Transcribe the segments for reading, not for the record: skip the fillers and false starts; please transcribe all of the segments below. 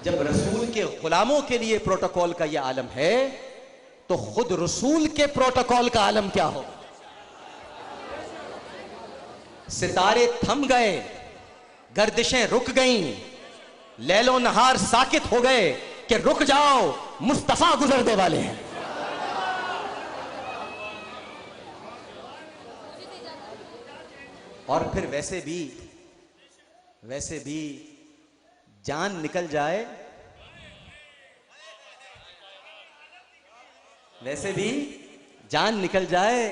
جب رسول کے غلاموں کے لیے پروٹوکول کا یہ عالم ہے تو خود رسول کے پروٹوکول کا عالم کیا ہو؟ ستارے تھم گئے، گردشیں رک گئیں، لیل و نہار ساکت ہو گئے کہ رک جاؤ، مصطفیٰ گزرنے والے ہیں۔ اور پھر ویسے بھی جان نکل جائے، ویسے بھی جان نکل جائے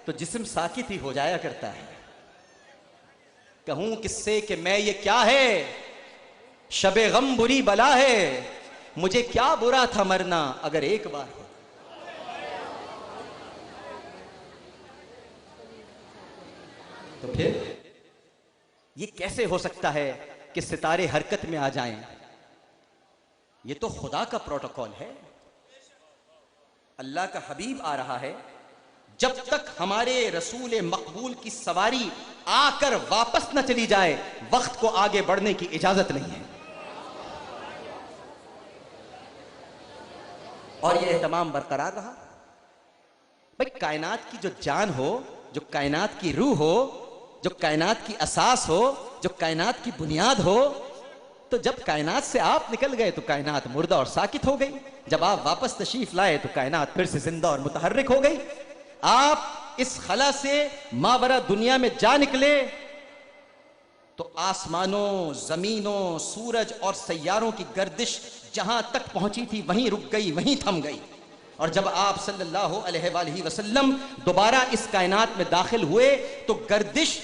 تو جسم ساکت ہی ہو جایا کرتا ہے۔ کہوں کس سے کہ میں یہ کیا ہے، شب غم بری بلا ہے، مجھے کیا برا تھا مرنا اگر ایک بار ہو۔ تو پھر یہ کیسے ہو سکتا ہے کہ ستارے حرکت میں آ جائیں؟ یہ تو خدا کا پروٹوکول ہے، اللہ کا حبیب آ رہا ہے۔ جب تک ہمارے رسول مقبول کی سواری آ کر واپس نہ چلی جائے، وقت کو آگے بڑھنے کی اجازت نہیں ہے۔ اور یہ اہتمام برقرار رہا۔ بھائی کائنات کی جو جان ہو، جو کائنات کی روح ہو، جو کائنات کی اساس ہو، جو کائنات کی بنیاد ہو، تو جب کائنات سے آپ نکل گئے تو کائنات مردہ اور ساکت ہو گئی۔ جب آپ واپس تشریف لائے تو کائنات پھر سے زندہ اور متحرک ہو گئی۔ آپ اس خلا سے ماورا دنیا میں جا نکلے تو آسمانوں، زمینوں، سورج اور سیاروں کی گردش جہاں تک پہنچی تھی وہیں رک گئی، وہیں تھم گئی۔ اور جب آپ صلی اللہ علیہ وآلہ وسلم دوبارہ اس کائنات میں داخل ہوئے تو گردش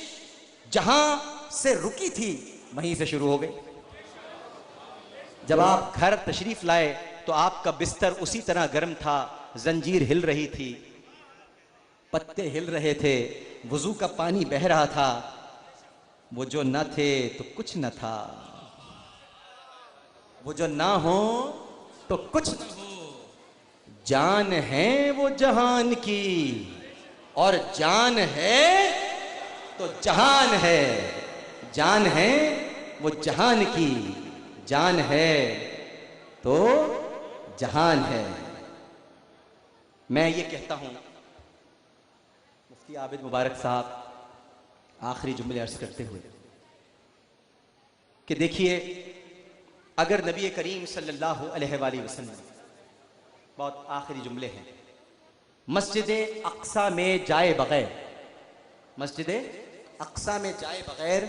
جہاں سے رکی تھی وہیں سے شروع ہو گئی۔ جب آپ گھر تشریف لائے تو آپ کا بستر اسی طرح گرم تھا، زنجیر ہل رہی تھی، پتے ہل رہے تھے، وضو کا پانی بہہ رہا تھا۔ وہ جو نہ تھے تو کچھ نہ تھا، وہ جو نہ ہو تو کچھ نہ ہو۔ جان ہے وہ جہان کی اور جان ہے تو جہان ہے، جان ہے وہ جہان کی، جان ہے تو جہان ہے۔ میں یہ کہتا ہوں، مفتی عابد مبارک صاحب آخری جملے عرض کرتے ہوئے کہ دیکھیے، اگر نبی کریم صلی اللہ علیہ وآلہ وسلم، بہت آخری جملے ہیں، مسجد اقصی میں جائے بغیر، مسجد اقصی میں جائے بغیر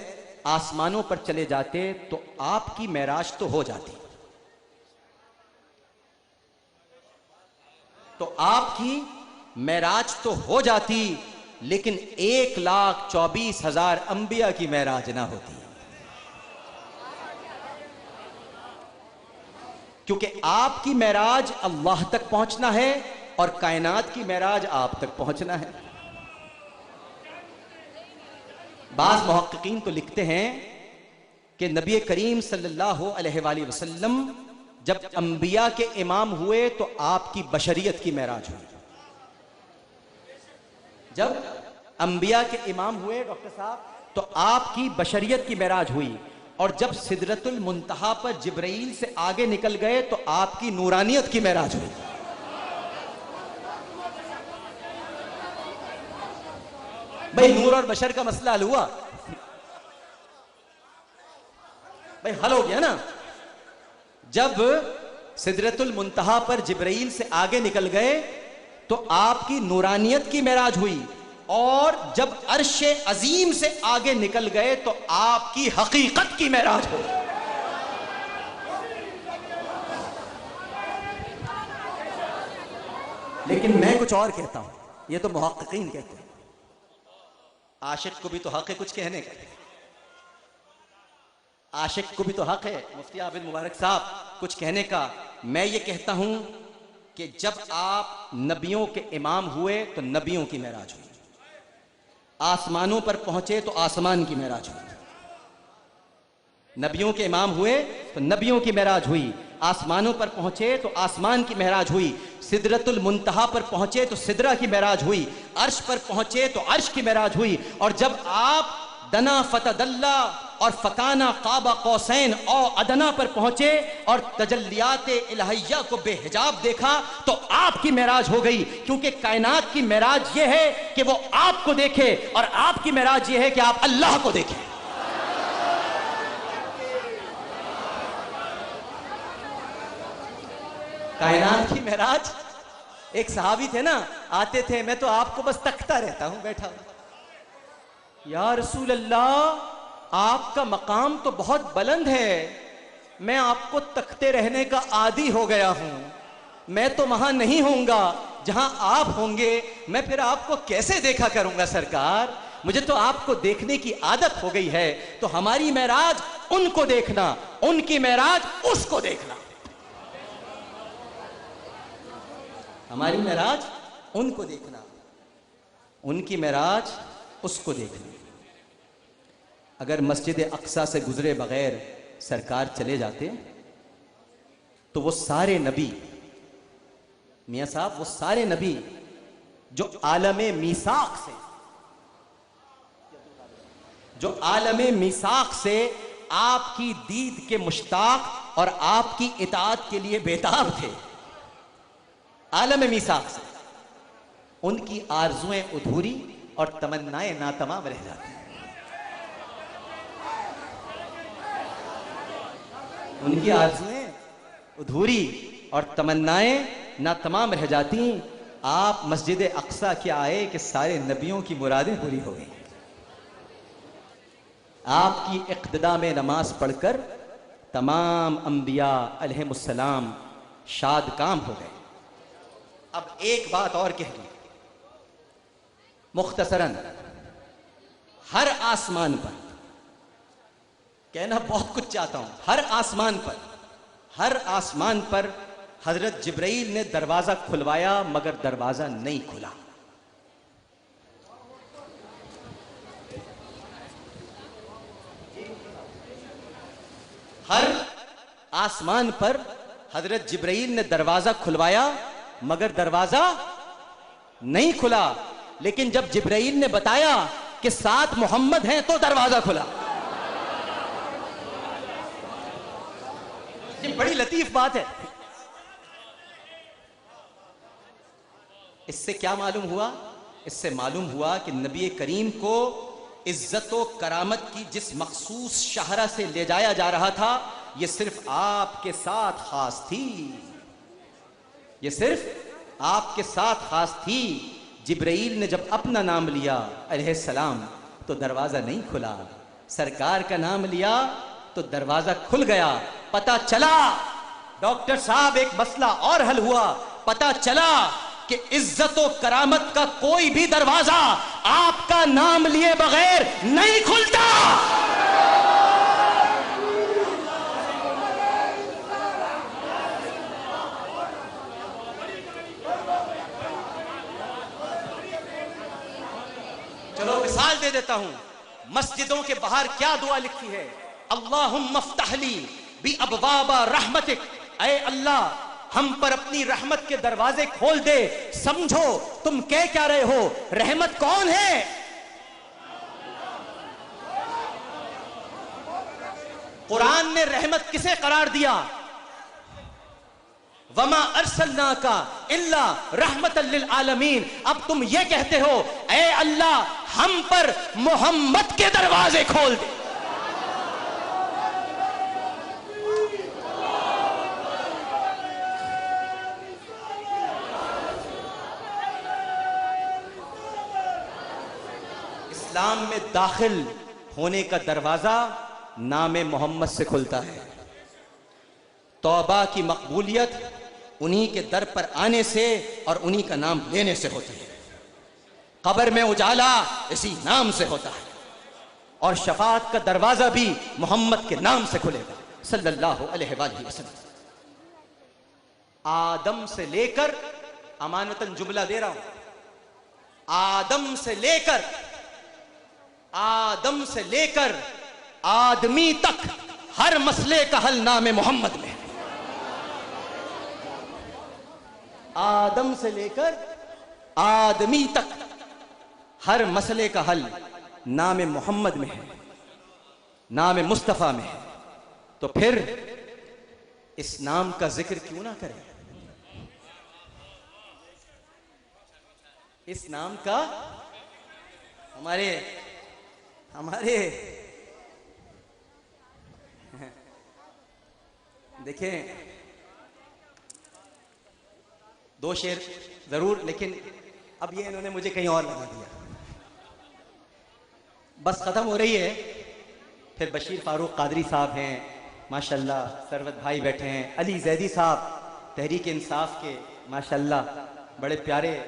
آسمانوں پر چلے جاتے تو آپ کی معراج تو ہو جاتی، تو آپ کی معراج تو ہو جاتی، لیکن 1,24,000 انبیاء کی معراج نہ ہوتی، کیونکہ آپ کی معراج اللہ تک پہنچنا ہے اور کائنات کی معراج آپ تک پہنچنا ہے۔ بعض محققین تو لکھتے ہیں کہ نبی کریم صلی اللہ علیہ وآلہ وسلم جب انبیاء کے امام ہوئے تو آپ کی بشریت کی معراج ہوئی۔ جب انبیاء کے امام ہوئے ڈاکٹر صاحب تو آپ کی بشریت کی معراج ہوئی، اور جب سدرۃ المنتہا پر جبرائیل سے آگے نکل گئے تو آپ کی نورانیت کی معراج ہوئی۔ بھئی نور اور بشر کا مسئلہ حل ہوا؟ بھئی حل ہو گیا نا؟ جب سدرۃ المنتہا پر جبرائیل سے آگے نکل گئے تو آپ کی نورانیت کی معراج ہوئی، اور جب عرش عظیم سے آگے نکل گئے تو آپ کی حقیقت کی معراج ہوئی۔ لیکن میں کچھ اور کہتا ہوں، یہ تو محققین کہتے ہیں، عاشق کو بھی تو حق ہے کچھ کہنے کا، عاشق کو بھی تو حق ہے مفتی عابد مبارک صاحب کچھ کہنے کا۔ میں یہ کہتا ہوں کہ جب آپ نبیوں کے امام ہوئے تو نبیوں کی معراج ہوئی، آسمانوں پر پہنچے تو آسمان کی معراج ہوئی، نبیوں کے امام ہوئے تو نبیوں کی معراج ہوئی، آسمانوں پر پہنچے تو آسمان کی معراج ہوئی، سدرۃ المنتہا پر پہنچے تو سدرہ کی معراج ہوئی، عرش پر پہنچے تو عرش کی معراج ہوئی، اور جب آپ دنا فتدلی اور فکانا قاب قوسین او ادنا پر پہنچے اور تجلیات الہیہ کو بے حجاب دیکھا تو آپ کی معراج ہو گئی، کیونکہ کائنات کی معراج یہ ہے کہ وہ آپ کو دیکھے اور آپ کی معراج یہ ہے کہ آپ اللہ کو دیکھیں۔ کائنات کی معراج، ایک صحابی تھے نا، آتے تھے، میں تو آپ کو بس تکتا رہتا ہوں بیٹھا ہوں، یا رسول اللہ آپ کا مقام تو بہت بلند ہے، میں آپ کو تکتے رہنے کا عادی ہو گیا ہوں، میں تو وہاں نہیں ہوں گا جہاں آپ ہوں گے، میں پھر آپ کو کیسے دیکھا کروں گا سرکار، مجھے تو آپ کو دیکھنے کی عادت ہو گئی ہے۔ تو ہماری معراج ان کو دیکھنا، ان کی معراج اس کو دیکھنا، ہماری معراج ان کو دیکھنا، ان کی معراج اس کو دیکھنا۔ اگر مسجد اقصیٰ سے گزرے بغیر سرکار چلے جاتے تو وہ سارے نبی، میاں صاحب، وہ سارے نبی جو عالم میثاق سے، جو عالم میثاق سے آپ کی دید کے مشتاق اور آپ کی اطاعت کے لیے بیتاب تھے، عالم میثاق سے، ان کی آرزویں ادھوری اور تمنائیں ناتمام رہ جاتی ہیں، ان کی آرزویں ادھوری اور تمنائیں ناتمام رہ جاتی۔ آپ مسجد اقصیٰ کیا آئے کہ سارے نبیوں کی مرادیں پوری ہو گئیں، آپ کی اقتداء میں نماز پڑھ کر تمام انبیاء علیہم السلام شاد کام ہو گئے۔ اب ایک بات اور کہہ دوں مختصراً، ہر آسمان پر، کہنا بہت کچھ چاہتا ہوں، ہر آسمان پر حضرت جبرائیل نے دروازہ کھلوایا مگر دروازہ نہیں کھلا۔ ہر آسمان پر حضرت جبرائیل نے دروازہ کھلوایا مگر دروازہ نہیں کھلا، لیکن جب جبرائیل نے بتایا کہ ساتھ محمد ہیں تو دروازہ کھلا۔ یہ بڑی لطیف بات ہے۔ اس سے کیا معلوم ہوا؟ اس سے معلوم ہوا کہ نبی کریم کو عزت و کرامت کی جس مخصوص شاہراہ سے لے جایا جا رہا تھا، یہ صرف آپ کے ساتھ خاص تھی، یہ صرف آپ کے ساتھ خاص تھی۔ جبرائیل نے جب اپنا نام لیا علیہ السلام تو دروازہ نہیں کھلا، سرکار کا نام لیا تو دروازہ کھل گیا۔ پتہ چلا ڈاکٹر صاحب، ایک مسئلہ اور حل ہوا، پتہ چلا کہ عزت و کرامت کا کوئی بھی دروازہ آپ کا نام لیے بغیر نہیں کھلتا۔ چلو مثال دے دیتا ہوں، مسجدوں کے باہر کیا دعا لکھی ہے؟ اللہم افتح لی بابواب رحمتک، اے اللہ ہم پر اپنی رحمت کے دروازے کھول دے۔ سمجھو تم کہہ کیا رہے ہو؟ رحمت کون ہے؟ قرآن نے رحمت کسے قرار دیا؟ وما ارسلناک الا رحمت للعالمین۔ اب تم یہ کہتے ہو اے اللہ ہم پر محمد کے دروازے کھول دے۔ اسلام میں داخل ہونے کا دروازہ نام محمد سے کھلتا ہے، توبہ کی مقبولیت انہی کے در پر آنے سے اور انہی کا نام لینے سے ہوتی ہے، قبر میں اجالا اسی نام سے ہوتا ہے، اور شفاعت کا دروازہ بھی محمد کے نام سے کھلے گا صلی اللہ علیہ وآلہ وسلم۔ آدم سے لے کر، امانتاً جملہ دے رہا ہوں، آدم سے لے کر آدمی تک ہر مسئلے کا حل نام محمد میں ہے۔ آدم سے لے کر آدمی تک ہر مسئلے کا حل نام محمد میں ہے۔ نام مصطفیٰ میں ہے، تو پھر اس نام کا ذکر کیوں نہ کریں؟ اس نام کا ہمارے دیکھیں، دو شعر ضرور، لیکن اب یہ انہوں نے مجھے کہیں اور لگا دیا. بس ختم ہو رہی ہے. پھر بشیر فاروق قادری صاحب ہیں ماشاءاللہ، ثروت بھائی بیٹھے ہیں، علی زیدی صاحب تحریک انصاف کے ماشاءاللہ بڑے پیارے.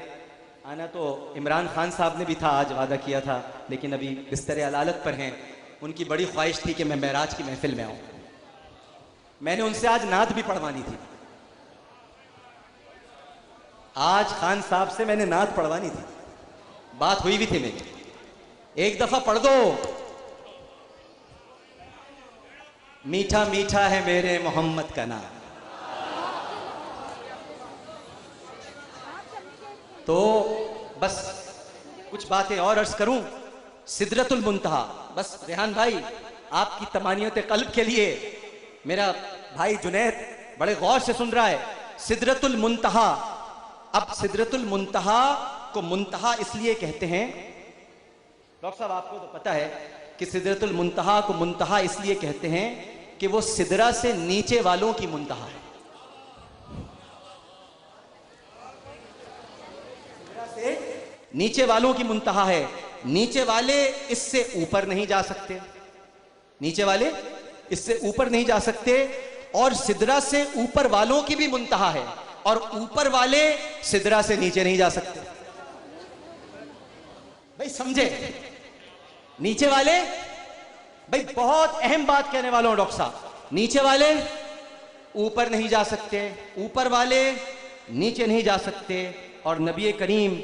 آنا تو عمران خان صاحب نے بھی تھا، آج وعدہ کیا تھا، لیکن ابھی بستر علالت پر ہیں. ان کی بڑی خواہش تھی کہ میں معراج کی محفل میں آؤں. میں نے ان سے آج نعت بھی پڑھوانی تھی. آج خان صاحب سے میں نے نعت پڑھوانی تھی، بات ہوئی بھی تھی میری. ایک دفعہ پڑھ دو. میٹھا میٹھا ہے میرے محمد کا نام. تو بس کچھ باتیں اور عرض کروں. سدرۃ المنتہا، بس ریحان بھائی آپ کی تمانیت قلب کے لیے، میرا بھائی جنید بڑے غور سے سن رہا ہے. سدرۃ المنتہا. اب سدرۃ المنتہا کو منتہا اس لیے کہتے ہیں، ڈاکٹر صاحب آپ کو تو پتہ ہے کہ سدرۃ المنتہا کو منتہا اس لیے کہتے ہیں کہ وہ سدرہ سے نیچے والوں کی منتہا ہے. سدرہ سے نیچے والوں کی منتہا ہے. نیچے والے اس سے اوپر نہیں جا سکتے، نیچے والے اس سے اوپر نہیں جا سکتے، اور سدرہ سے اوپر والوں کی بھی منتہا ہے، اور اوپر والے سدرہ سے نیچے نہیں جا سکتے. بھائی سمجھے؟ نیچے والے، بھائی بہت اہم بات کہنے والا ہوں ڈاکٹر صاحب. نیچے والے اوپر نہیں جا سکتے، اوپر والے نیچے نہیں جا سکتے، اور نبی کریم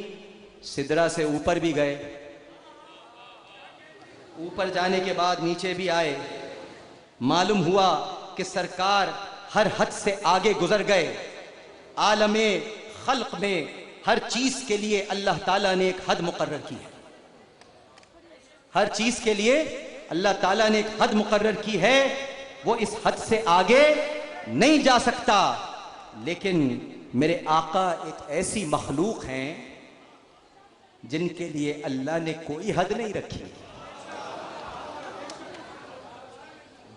سدرہ سے اوپر بھی گئے. اوپر جانے کے بعد نیچے بھی آئے. معلوم ہوا کہ سرکار ہر حد سے آگے گزر گئے. عالم خلق میں ہر چیز کے لیے اللہ تعالیٰ نے ایک حد مقرر کی ہے. ہر چیز کے لیے اللہ تعالیٰ نے ایک حد مقرر کی ہے، وہ اس حد سے آگے نہیں جا سکتا. لیکن میرے آقا ایک ایسی مخلوق ہیں جن کے لیے اللہ نے کوئی حد نہیں رکھی.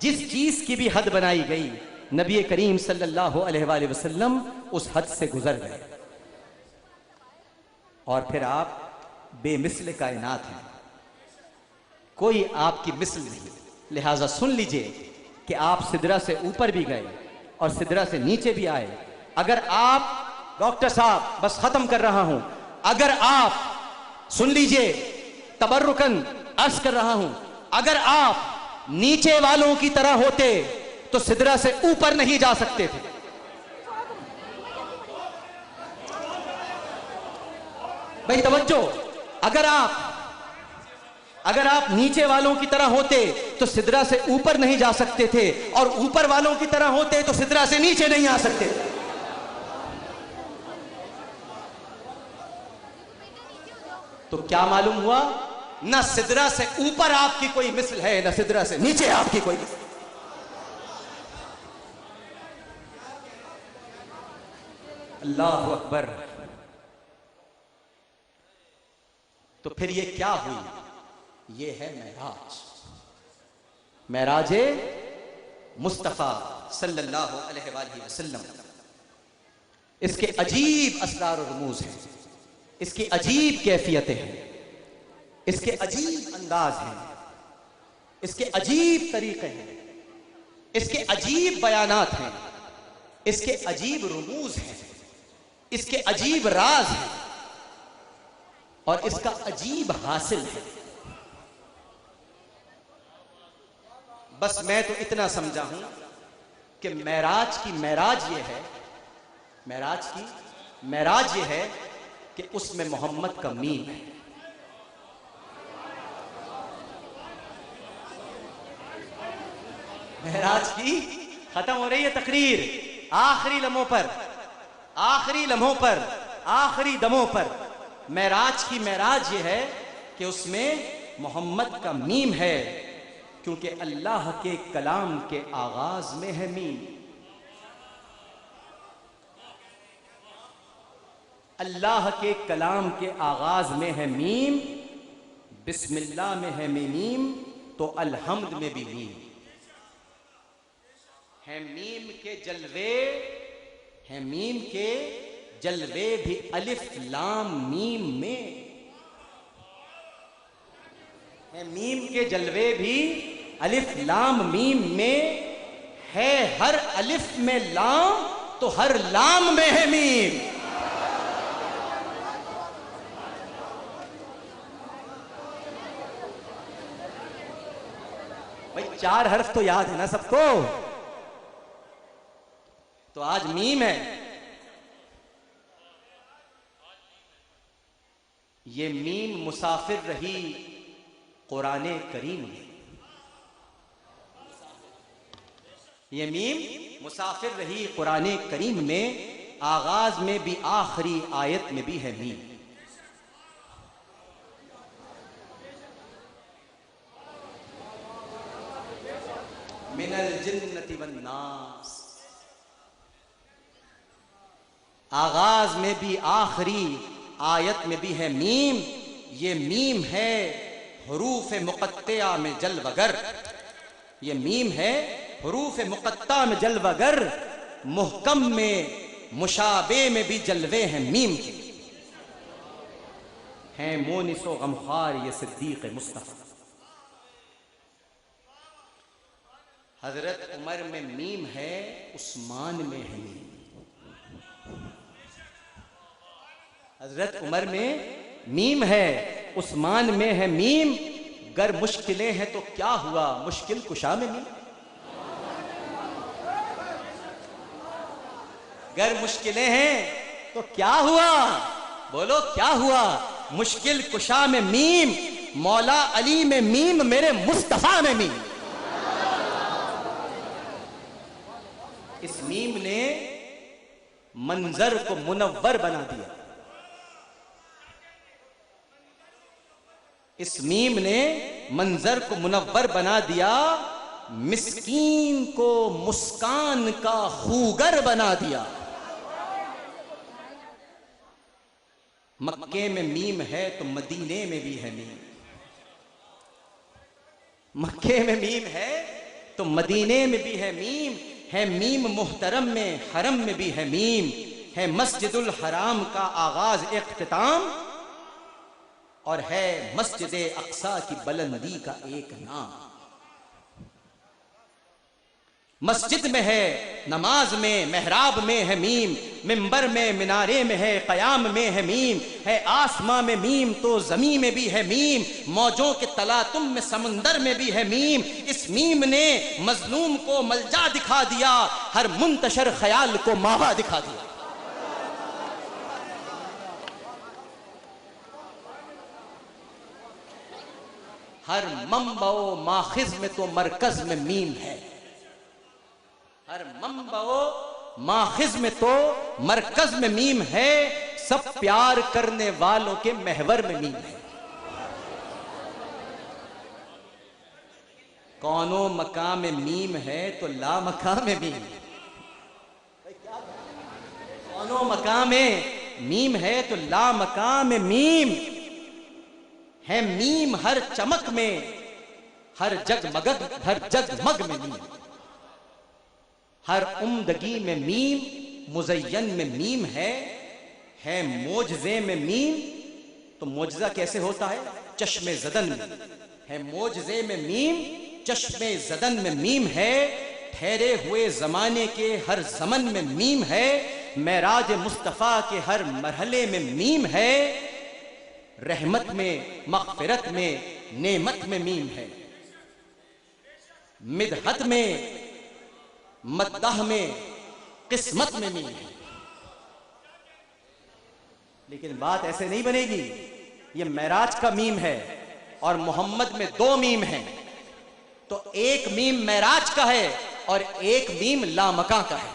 جس چیز کی بھی حد بنائی گئی، نبی کریم صلی اللہ علیہ وآلہ وسلم اس حد سے گزر گئے. اور پھر آپ بے مثل کائنات ہیں، کوئی آپ کی مثل نہیں. لہٰذا سن لیجئے کہ آپ سدرہ سے اوپر بھی گئے اور سدرہ سے نیچے بھی آئے. اگر آپ، ڈاکٹر صاحب بس ختم کر رہا ہوں، اگر آپ سن لیجئے، تبرکن عرض کر رہا ہوں، اگر آپ نیچے والوں کی طرح ہوتے تو سدرہ سے اوپر نہیں جا سکتے تھے. بھائی توجہ، اگر آپ نیچے والوں کی طرح ہوتے تو سدرہ سے اوپر نہیں جا سکتے تھے، اور اوپر والوں کی طرح ہوتے تو سدرہ سے نیچے نہیں آ سکتے تھے. تو کیا معلوم ہوا؟ نہ سدرہ سے اوپر آپ کی کوئی مثل ہے، نہ سدرہ سے نیچے آپ کی کوئی مثل. اللہ اکبر. تو پھر یہ کیا ہوئی؟ یہ ہے معراج. معراج مصطفیٰ صلی اللہ علیہ وآلہ وسلم. اس کے عجیب اسرار و رموز ہیں، اس کی عجیب کیفیتیں ہیں، اس کے عجیب انداز ہیں، اس کے عجیب طریقے ہیں، اس کے عجیب بیانات ہیں، اس کے عجیب رموز ہیں، اس کے عجیب راز ہیں، اور اس کا عجیب حاصل ہے. بس میں تو اتنا سمجھا ہوں کہ معراج کی معراج یہ ہے، معراج کی معراج یہ ہے کہ اس میں محمد کا میم ہے. معراج کی ختم ہو رہی ہے تقریر، آخری لمحوں پر، آخری لمحوں پر، آخری دموں پر معراج کی معراج یہ ہے کہ اس میں محمد کا میم ہے. کیونکہ اللہ کے کلام کے آغاز میں ہے میم. اللہ کے کلام کے آغاز میں ہے میم، بسم اللہ میں ہے میم، تو الحمد میں بھی میم ہے. میم کے جلوے ہے، میم کے جلوے بھی الف لام میم میں ہے. میم کے جلوے بھی الف لام میم میں ہے. ہر الف میں لام تو ہر لام میں ہے میم. بھائی 4 حرف تو یاد ہے نا سب کو؟ تو آج میم ہے. یہ میم مسافر رہی قرآن کریم میں. یہ میم مسافر رہی قرآن کریم میں، آغاز میں بھی آخری آیت میں بھی ہے میم. من الجنت والناس، آغاز میں بھی آخری آیت میں بھی ہے میم. یہ میم ہے حروف مقطعہ میں جلوگر. یہ میم ہے حروف مقطعہ میں جلوگر. محکم میں مشابہ میں بھی جلوے ہیں میم کے. ہیں مونس و غمخوار یہ صدیق مصطفیٰ. حضرت عمر میں میم ہے، عثمان میں ہے میم. حضرت عمر میں میم ہے، عثمان میں ہے میم. گر مشکلیں ہیں تو کیا ہوا، مشکل کشا میں میم. گر مشکلیں ہیں تو کیا ہوا، بولو کیا ہوا، مشکل کشا میں میم. مولا علی میں میم، میرے مصطفیٰ میں میم. اس میم نے منظر کو منور بنا دیا. اس میم نے منظر کو منور بنا دیا. مسکین کو مسکان کا خوگر بنا دیا. مکے میں میم ہے تو مدینے میں بھی ہے میم. مکے میں میم ہے تو مدینے میں بھی ہے میم. ہے میم محترم میں حرم میں بھی ہے میم. ہے مسجد الحرام کا آغاز اختتام، اور ہے مسجد اقصی کی بلندی کا ایک نام. مسجد میں ہے، نماز میں، محراب میں ہے میم. منبر میں، منارے میں ہے، قیام میں ہے میم. ہے آسماں میں میم تو زمین میں بھی ہے میم. موجوں کے تلاطم میں سمندر میں بھی ہے میم. اس میم نے مظلوم کو ملجا دکھا دیا، ہر منتشر خیال کو ماوا دکھا دیا. ہر منبع و ماخذ میں تو مرکز میں میم ہے. ہر منبع و ماخذ میں تو مرکز میں میم ہے. سب پیار کرنے والوں کے محور میں میم ہے. کونوں مقام میں میم ہے تو لا مقام میں میم. کونوں مقام میں میم ہے تو لا مقام میں میم ہے. میم ہر چمک میں، ہر جگمگ میں میم. ہر عمدگی میں میم، مزین میں میم ہے. ہے معجزے میں میم تو معجزہ کیسے ہوتا ہے، چشم زدن میں ہے. معجزے میں میم، چشم زدن میں میم ہے. ٹھہرے ہوئے زمانے کے ہر زمن میں میم ہے. معراج مصطفیٰ کے ہر مرحلے میں میم ہے. رحمت میں، مغفرت میں، نعمت میں میم ہے. مدحت میں، مدح میں، قسمت میں میم ہے. لیکن بات ایسے نہیں بنے گی. یہ معراج کا میم ہے اور محمد میں 2 میم ہیں. تو ایک میم معراج کا ہے اور ایک میم لامکاں کا ہے.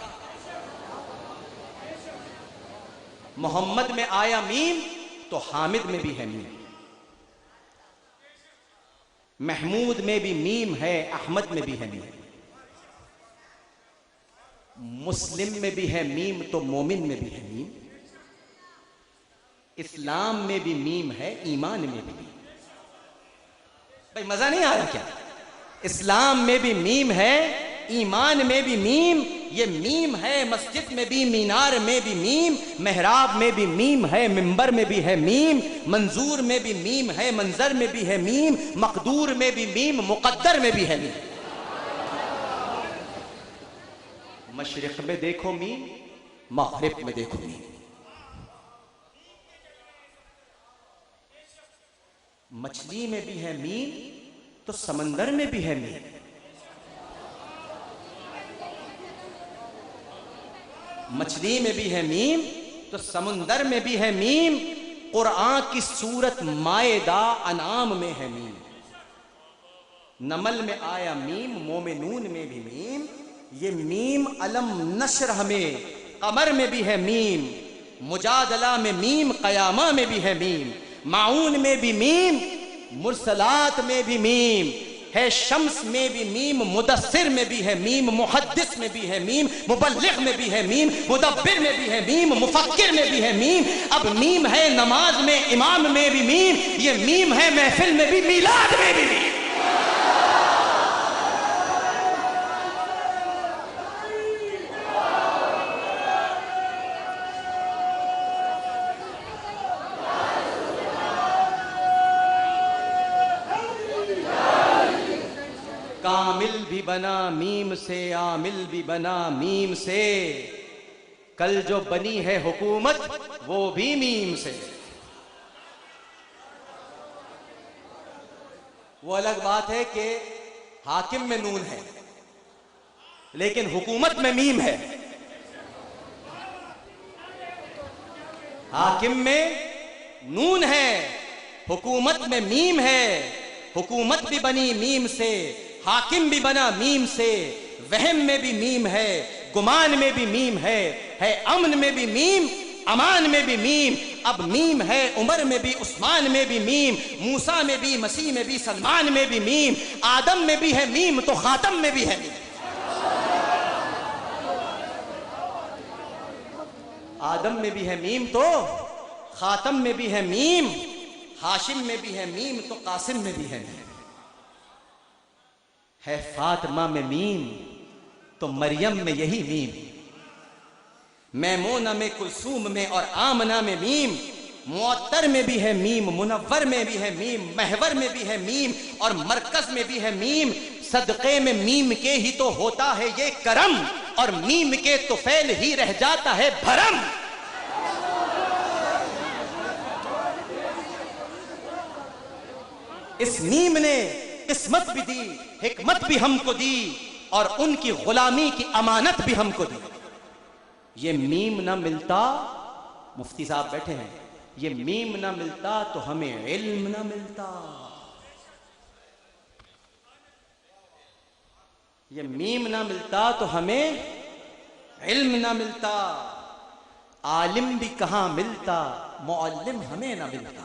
محمد میں آیا میم تو حامد میں بھی ہے میم. محمود میں بھی میم ہے، احمد میں بھی ہے میم، مسلم میں بھی ہے میم تو مومن میں بھی ہے میم، اسلام میں بھی میم ہے، ایمان میں بھی میم۔ بھائی مزہ نہیں آ رہا کیا؟ اسلام میں بھی میم ہے، ایمان میں بھی میم، یہ میم ہے مسجد میں بھی، مینار میں بھی میم، محراب میں بھی میم ہے، منبر میں بھی ہے میم، منظور میں بھی میم ہے، منظر میں بھی ہے میم، مقدور میں بھی میم، مقدر میں بھی ہے میم۔ مشرق میں دیکھو میم، مغرب میں دیکھو میم۔ مچھلی میں بھی ہے میم تو سمندر میں بھی ہے میم۔ مچھلی میں بھی ہے میم تو سمندر میں بھی ہے میم، قرآن کی سورت مائدہ انعام میں ہے میم، نمل میں آیا میم، مومنون میں بھی میم، یہ میم علم نشرح میں، قمر میں بھی ہے میم، مجادلہ میں میم، قیامہ میں بھی ہے میم، معون میں بھی میم، مرسلات میں بھی میم ہے، شمس میں بھی میم، مدثر میں بھی ہے میم، محدث میں بھی ہے میم، مبلغ میں بھی ہے میم، مدبر میں بھی ہے میم، مفکر میں بھی ہے میم، اب میم ہے نماز میں، امام میں بھی میم، یہ میم ہے محفل میں بھی، میلاد میں بھی میم۔ کامل بھی بنا میم سے، عامل بھی بنا میم سے، کل جو بنی ہے حکومت وہ بھی میم سے۔ وہ الگ بات ہے کہ حاکم میں نون ہے لیکن حکومت میں میم ہے، حاکم میں نون ہے، حکومت میں میم ہے، حکومت بھی بنی میم سے، حاکم بھی بنا میم سے، وہم میں بھی میم ہے، گمان میں بھی میم ہے امن میں بھی میم، امان میں بھی میم، اب میم ہے عمر میں بھی، عثمان میں بھی میم، موسیٰ میں بھی، مسیح میں بھی، سلمان میں بھی میم، آدم میں بھی ہے میم تو خاتم میں بھی ہے میم۔ آدم میں بھی ہے میم تو خاتم میں بھی ہے میم، ہاشم میں بھی ہے میم تو قاسم میں بھی ہے میم، ہے فاطمہ میں میم تو مریم میں یہی میم، میمونہ میں، کلثوم میں اور آمنہ میں میم، معطر میں بھی ہے میم، منور میں بھی ہے میم، محور میں بھی ہے میم اور مرکز میں بھی ہے میم، صدقے میں میم کے ہی تو ہوتا ہے یہ کرم، اور میم کے تو فعل ہی رہ جاتا ہے بھرم۔ اس میم نے قسمت بھی دی، حکمت بھی ہم کو دی، اور ان کی غلامی کی امانت بھی ہم کو دی۔ یہ میم نہ ملتا، مفتی صاحب بیٹھے ہیں، یہ میم نہ ملتا تو ہمیں علم نہ ملتا، یہ میم نہ ملتا تو ہمیں علم نہ ملتا، عالم بھی کہاں ملتا، معلم ہمیں نہ ملتا،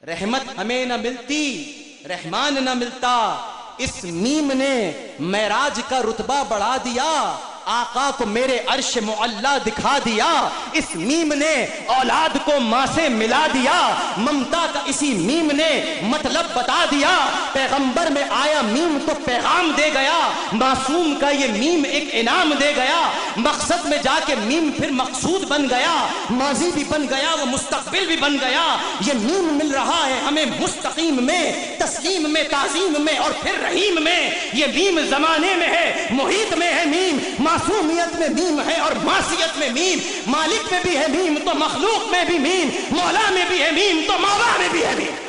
رحمت ہمیں نہ ملتی، رحمان نہ ملتا، اس میم نے معراج کا رتبہ بڑھا دیا، آقا کو میرے عرش معلا دکھا دیا، اس میم نے اولاد کو ماں سے ملا دیا، ممتا کا اسی میم نے مطلب بتا دیا، پیغمبر میں آیا میم تو پیغام دے گیا، معصوم کا یہ میم ایک انعام دے گیا، مقصد میں جا کے میم پھر مقصود بن گیا، ماضی بھی بن گیا وہ مستقبل بھی بن گیا، یہ میم مل رہا ہے ہمیں مستقیم میں، تسلیم میں، تعظیم میں اور پھر رحیم میں، یہ میم زمانے میں ہے، محیط میں ہے میم، معصومیت میں میم ہے اور معصیت میں میم، مالک میں بھی ہے میم تو مخلوق میں بھی میم، مولا میں بھی ہے میم تو مولا میں بھی ہے میم۔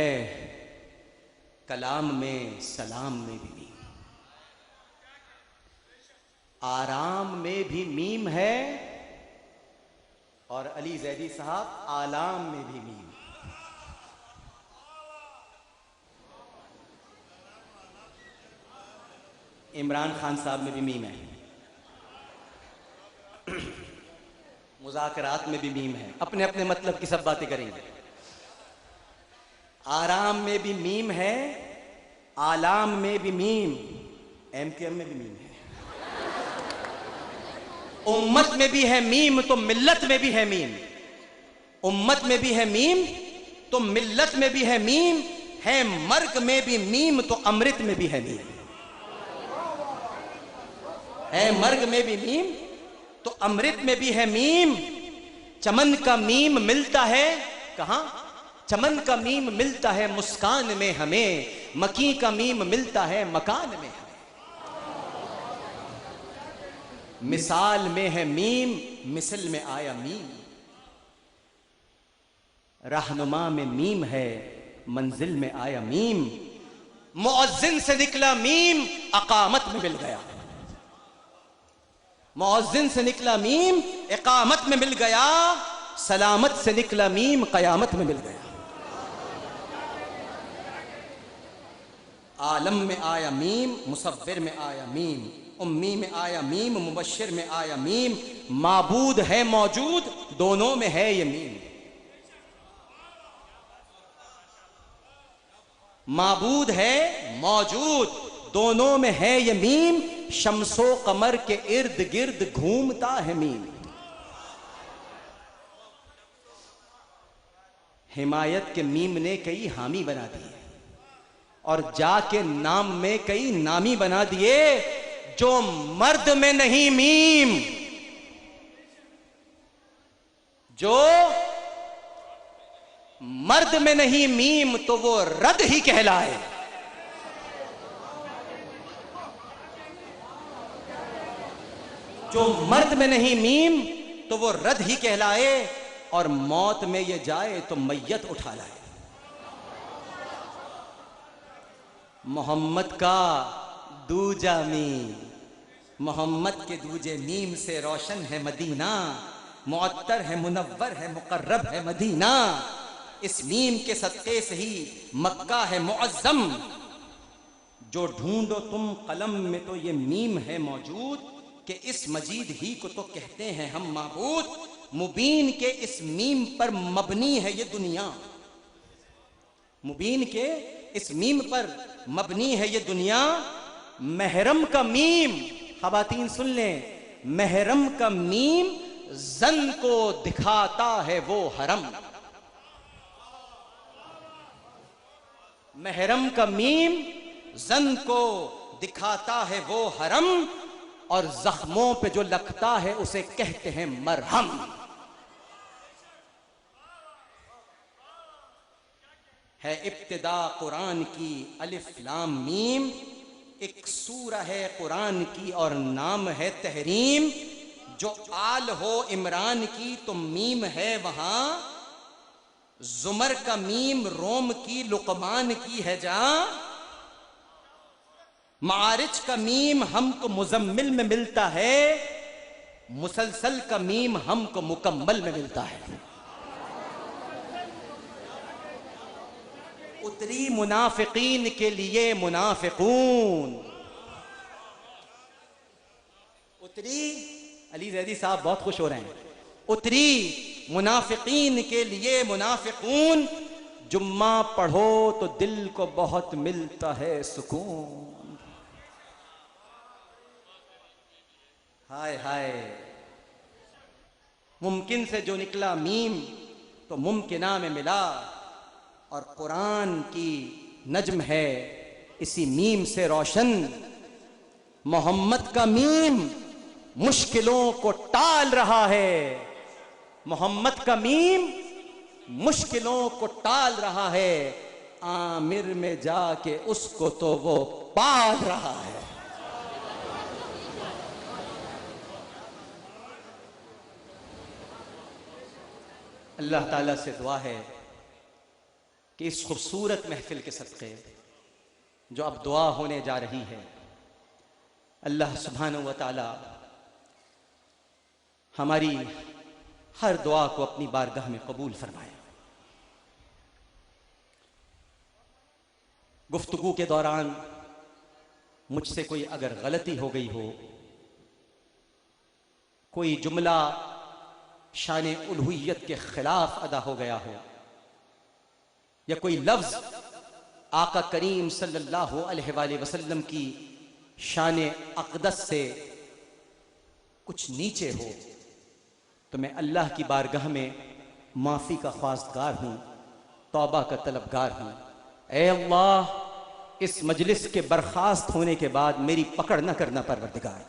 ہے کلام میں سلام میں بھی میم، آرام میں بھی میم ہے، اور علی زیدی صاحب آلام میں بھی میم۔ عمران خان صاحب میں بھی میم ہے، مذاکرات میں بھی میم ہے، اپنے اپنے مطلب کی سب باتیں کریں گے۔ آرام میں بھی میم ہے، آلام میں بھی میم، ایم کیو ایم میں بھی میم ہے۔ امت میں بھی ہے میم تو ملت میں بھی ہے میم، امت میں بھی ہے میم تو ملت میں بھی ہے میم، ہے مرگ میں بھی میم تو امرت میں بھی ہے میم، ہے مرگ میں بھی میم تو امرت میں بھی ہے میم۔ چمن کا میم ملتا ہے کہاں؟ چمن کا میم ملتا ہے مسکان میں ہمیں، مکی کا میم ملتا ہے مکان میں ہمیں۔ مثال میں ہے میم، مثل میں آیا میم، رہنما میں میم ہے، منزل میں آیا میم، مؤذن سے نکلا میم، اقامت میں مل گیا، مؤذن سے نکلا میم اقامت میں مل گیا، سلامت سے نکلا میم قیامت میں مل گیا۔ عالم میں آیا میم، مصور میں آیا میم، امی میں آیا میم، مبشر میں آیا میم، معبود ہے موجود دونوں میں ہے یہ میم، معبود ہے موجود دونوں میں ہے یہ میم، شمس و قمر کے ارد گرد گھومتا ہے میم۔ حمایت کے میم نے کئی حامی بنا دیے، اور جا کے نام میں کئی نامی بنا دیے، جو مرد میں نہیں میم، جو مرد میں نہیں میم تو وہ رد ہی کہلائے، جو مرد میں نہیں میم تو وہ رد ہی کہلائے، اور موت میں یہ جائے تو میت اٹھا لائے۔ محمد کا دوجا میم، محمد کے دوجے میم سے روشن ہے مدینہ، معطر ہے منور ہے مقرب ہے مدینہ، اس میم کے صدقے سے ہی مکہ ہے معظم، جو ڈھونڈو تم قلم میں تو یہ میم ہے موجود، کہ اس مجید ہی کو تو کہتے ہیں ہم معبود، مبین کے اس میم پر مبنی ہے یہ دنیا، مبین کے اس میم پر مبنی ہے یہ دنیا، محرم کا میم، خواتین سن لیں، محرم کا میم زن کو دکھاتا ہے وہ حرم، محرم کا میم زن کو دکھاتا ہے وہ حرم، اور زخموں پہ جو لگتا ہے اسے کہتے ہیں مرہم۔ ہے ابتدا قرآن کی الف لام میم، ایک سورہ ہے قرآن کی اور نام ہے تحریم، جو آل ہو عمران کی تو میم ہے وہاں، زمر کا میم روم کی لقمان کی ہے جہاں، معارج کا میم ہم کو مزمل میں ملتا ہے، مسلسل کا میم ہم کو مکمل میں ملتا ہے۔ اتری منافقین کے لیے منافقون، اتری، علی زیدی صاحب بہت خوش ہو رہے ہیں، اتری منافقین کے لیے منافقون، جمعہ پڑھو تو دل کو بہت ملتا ہے سکون۔ ہائے ہائے، ممکن سے جو نکلا میم تو ممکنہ میں ملا، اور قرآن کی نجم ہے اسی میم سے روشن، محمد کا میم مشکلوں کو ٹال رہا ہے، محمد کا میم مشکلوں کو ٹال رہا ہے، عامر میں جا کے اس کو تو وہ پال رہا ہے۔ اللہ تعالیٰ سے دعا ہے کہ اس خوبصورت محفل کے صدقے جو اب دعا ہونے جا رہی ہے، اللہ سبحانہ و تعالی ہماری ہر دعا کو اپنی بارگاہ میں قبول فرمائے۔ گفتگو کے دوران مجھ سے کوئی اگر غلطی ہو گئی ہو، کوئی جملہ شان الوہیت کے خلاف ادا ہو گیا ہو، یا کوئی لفظ آقا کریم صلی اللہ علیہ وآلہ وسلم کی شان اقدس سے کچھ نیچے ہو، تو میں اللہ کی بارگاہ میں معافی کا خواستگار ہوں، توبہ کا طلبگار ہوں۔ اے اللہ، اس مجلس کے برخاست ہونے کے بعد میری پکڑ نہ کرنا پروردگار،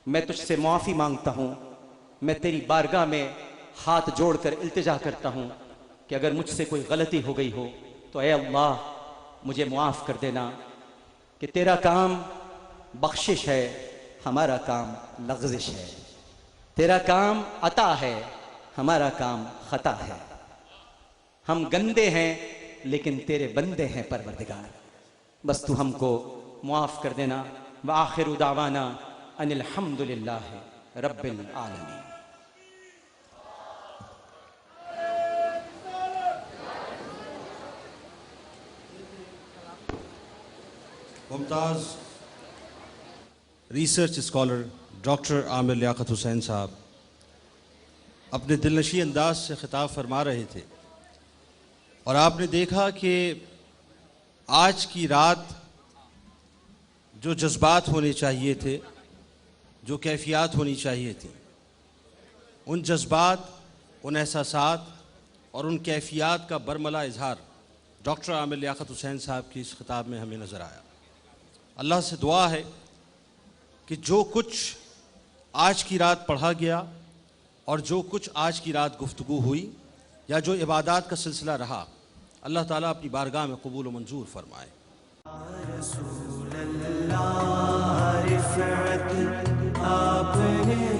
میں تجھ سے معافی مانگتا ہوں، میں تیری بارگاہ میں ہاتھ جوڑ کر التجا کرتا ہوں کہ اگر مجھ سے کوئی غلطی ہو گئی ہو تو اے اللہ مجھے معاف کر دینا، کہ تیرا کام بخشش ہے، ہمارا کام لغزش ہے، تیرا کام عطا ہے، ہمارا کام خطا ہے، ہم گندے ہیں لیکن تیرے بندے ہیں پروردگار، بس تو ہم کو معاف کر دینا۔ وآخر دعوانا ان الحمد للہ رب العالمین۔ ممتاز research scholar doctor Aamir Liaquat حسین صاحب اپنے دلنشیں انداز سے خطاب فرما رہے تھے، اور آپ نے دیکھا کہ آج کی رات جو جذبات ہونے چاہیے تھے، جو کیفیات ہونی چاہیے تھی، ان جذبات، ان احساسات اور ان کیفیات کا برملا اظہار ڈاکٹر عامر لیاقت حسین صاحب کی اس خطاب میں ہمیں نظر آیا۔ اللہ سے دعا ہے کہ جو کچھ آج کی رات پڑھا گیا اور جو کچھ آج کی رات گفتگو ہوئی یا جو عبادات کا سلسلہ رہا، اللہ تعالیٰ اپنی بارگاہ میں قبول و منظور فرمائے۔ رسول اللہ رفعت آپ نے